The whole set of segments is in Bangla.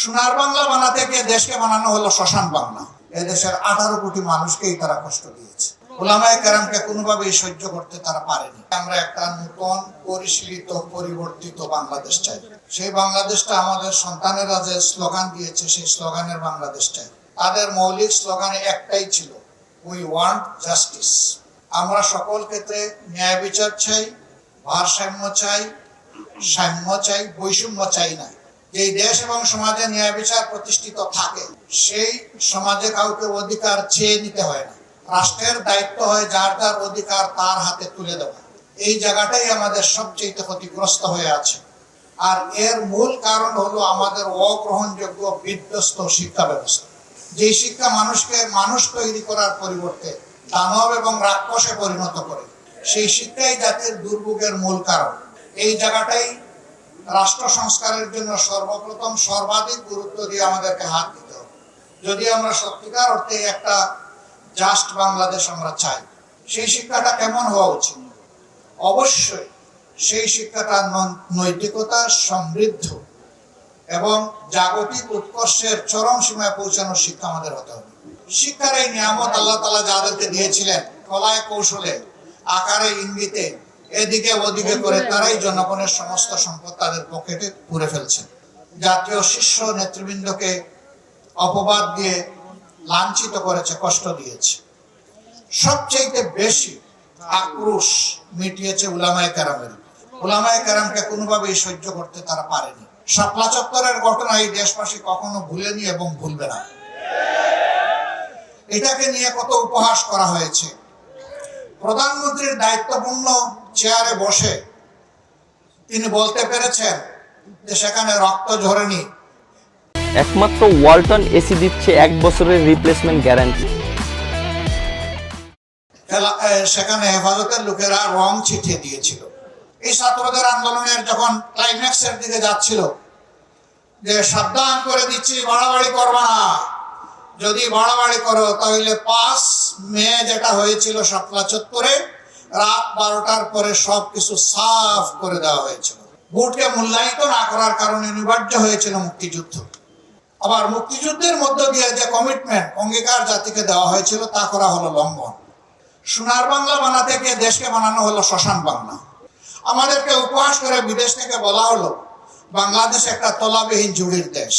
সোনার বাংলা বানাতে গিয়ে দেশকে বানানো হলো শ্মশান বাংলা। এদেশের 18 কোটি মানুষকেই তারা কষ্ট দিয়েছে। উলামায়ে কেরামকে কোনোভাবেই সহ্য করতে তারা পারেনি। আমরা একটা নতুন পরিশীলিত পরিবর্তিত বাংলাদেশ চাই। সেই বাংলাদেশটা আমাদের সন্তানেরা যে স্লোগান দিয়েছে, সেই স্লোগানের বাংলাদেশ চাই। তাদের মৌলিক স্লোগানে একটাই ছিল, উই ওয়ান্ট জাস্টিস। আমরা সকল ক্ষেত্রে ন্যায় বিচার চাই, ভারসাম্য চাই, সাম্য চাই, বৈষম্য চাই না। যে দেশ এবং সমাজে ন্যায় বিচার প্রতিষ্ঠিত থাকে, সেই সমাজে কাউকে অধিকার চেয়ে নিতে হয় না। রাষ্ট্রের দায়িত্ব হয় যার যার অধিকার তার হাতে তুলে দেওয়া। এই জায়গাটাই আমাদের সবচেয়ে ক্ষতিগ্রস্ত হয়ে আছে। আর এর মূল কারণ হলো আমাদের অগ্রহণযোগ্য বিধ্বস্ত শিক্ষা ব্যবস্থা। যে শিক্ষা মানুষকে মানুষ তৈরি করার পরিবর্তে দানব এবং রাক্ষসে পরিণত করে, সেই শিক্ষাই জাতির দুর্ভোগের মূল কারণ। এই জায়গাটাই রাষ্ট্র সংস্কারের জন্য সর্বপ্রথম সর্বাধিক গুরুত্ব দিয়ে আমাদেরকে হাত দিতে হবে। যদি আমরা সত্যিকার অর্থে একটা জাস্ট বাংলাদেশ আমরা চাই, সেই শিক্ষাটা কেমন হওয়া উচিত? অবশ্যই সেই শিক্ষাটা নৈতিকতা সমৃদ্ধ এবং জাগতিক উৎকর্ষের চরম সীমায় পৌঁছানোর শিক্ষা আমাদের হতে হবে। শিক্ষার এই নিয়ামত আল্লাহ তাআলা যাদেরকে দিয়েছিলেন, কলায় কৌশলে, আকারে ইঙ্গিতে, এদিকে ওদিকে করে তারাই জনগণের সমস্ত সম্পদ তাদের পকেটে পুরে ফেলছেন। জাতীয় শীর্ষ নেতৃবৃন্দকে অপবাদ দিয়ে লাঞ্ছিত করেছে, কষ্ট দিয়েছে। সবচেয়ে বেশি আক্রোশ মিটিয়েছে উলামায়ে কেরামের। উলামায়ে কেরামকে কোনোভাবেই সহ্য করতে তারা পারেনি। শাপলা চত্বরের ঘটনা এই দেশবাসী কখনো ভুলেনি এবং ভুলবে না। এটাকে নিয়ে কত উপহাস করা হয়েছে। প্রধানমন্ত্রীর দায়িত্বপূর্ণ চেয়ারে বসে তিনি বলতে পেরেছেন যে সেখানে রক্ত ঝরেনি। একমাত্র ওয়ালটন এসি দিচ্ছে 1 বছরের রিপ্লেসমেন্ট গ্যারান্টি। সেখানে হেফাজতের লোকেরা রং ছিটিয়ে দিয়েছিল। এই ছাত্রদের আন্দোলনের যখন ক্লাইম্যাক্সের দিকে যাচ্ছিল, যে সাবধান করে দিচ্ছি, বাড়াবাড়ি করবা না, যদি বাড়াবাড়ি করো তাহলে 5 মে যেটা হয়েছিল শাপলা চত্বরে, রাত 12টার পরে সবকিছু সাফ করে দেওয়া হয়েছিল। ভোটকে মূল্যায়িত না করার কারণে অনিবার্য হয়েছিল মুক্তিযুদ্ধ। আবার মুক্তিযুদ্ধের মধ্য দিয়ে যে কমিটমেন্ট, অঙ্গীকার জাতিকে দেওয়া হয়েছিল, তা করা হলো লঙ্ঘন। সোনার বাংলা বানাতে গিয়ে দেশকে বানানো হলো শ্মশান বাংলা। আমাদেরকে উপহাস করে বিদেশ থেকে বলা হলো বাংলাদেশ একটা তলাবিহীন জুড়ির দেশ।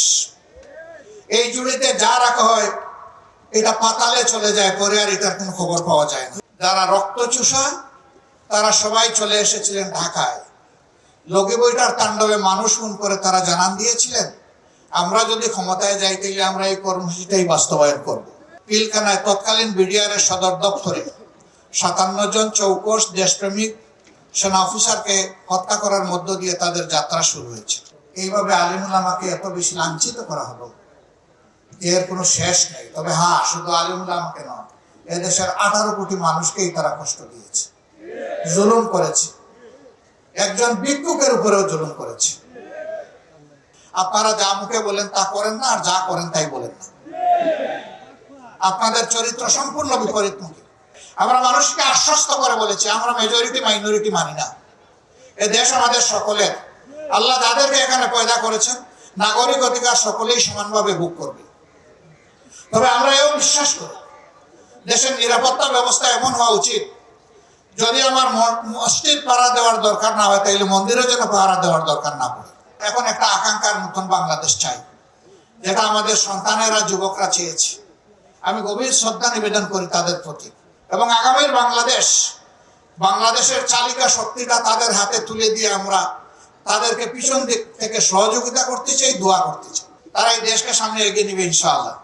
এই জুড়িতে যা রাখা হয় এটা পাতালে চলে যায়, পরে আর এটার কোনো খবর পাওয়া যায় না। যারা রক্তচোষা তারা সবাই চলে এসেছিলেন ঢাকায়। লগি বইটার তাণ্ডবে মানুষ খুন করে তারা জানান দিয়েছিলেন, আমরা যদি ক্ষমতায় যাই তাহলে আমরা এই কর্মসূচিটাই বাস্তবায়ন করব। পিলখানায় তৎকালীন বিডিআরের সদর দপ্তরে 57 জন চৌকস দেশপ্রেমিক সেনা অফিসারকে হত্যা করার মধ্য দিয়ে তাদের যাত্রা শুরু হয়েছে। এইভাবে আলিম উলামাকে এত বেশি লাঞ্ছিত করা হলো, এর কোনো শেষ নেই। তবে হ্যাঁ, শুধু আলিম উলামাকে নয়, এদেশের 18 কোটি মানুষকেই তারা কষ্ট দিয়েছে, জুলুম করেছে। একজন ভিক্ষুকের উপরেও জুলুম করেছে। আপনারা যা মুখে বলেন তা করেন না, আর যা করেন তাই বলেন না। আপনাদের চরিত্র সম্পূর্ণ বিপরীতমুখী। আমরা মানুষকে আশ্বস্ত করে বলেছি আমরা মেজরিটি মাইনরিটি মানি না। এ দেশ আমাদের সকলের। আল্লাহ যাদেরকে এখানে পয়দা করেছেন, নাগরিক অধিকার সকলেই সমানভাবে ভোগ করবে। তবে আমরা এও বিশ্বাস করি দেশের নিরাপত্তা ব্যবস্থা এমন হওয়া উচিত, যদি আমার মসজিদ পাহারা দেওয়ার দরকার না হয় তাহলে মন্দিরের জন্য পাহারা দেওয়ার দরকার না পড়ে। এখন একটা আকাঙ্ক্ষার নতুন বাংলাদেশ চাই, যেটা আমাদের সন্তানেরা, যুবকরা চেয়েছে। আমি গভীর শ্রদ্ধা নিবেদন করি তাদের প্রতি, এবং আগামীর বাংলাদেশের চালিকা শক্তিটা তাদের হাতে তুলে দিয়ে আমরা তাদেরকে পিছন দিক থেকে সহযোগিতা করতে চাই, দোয়া করতে চাই। তারা এই দেশকে সামনে এগিয়ে নিবে ইনশাআল্লাহ।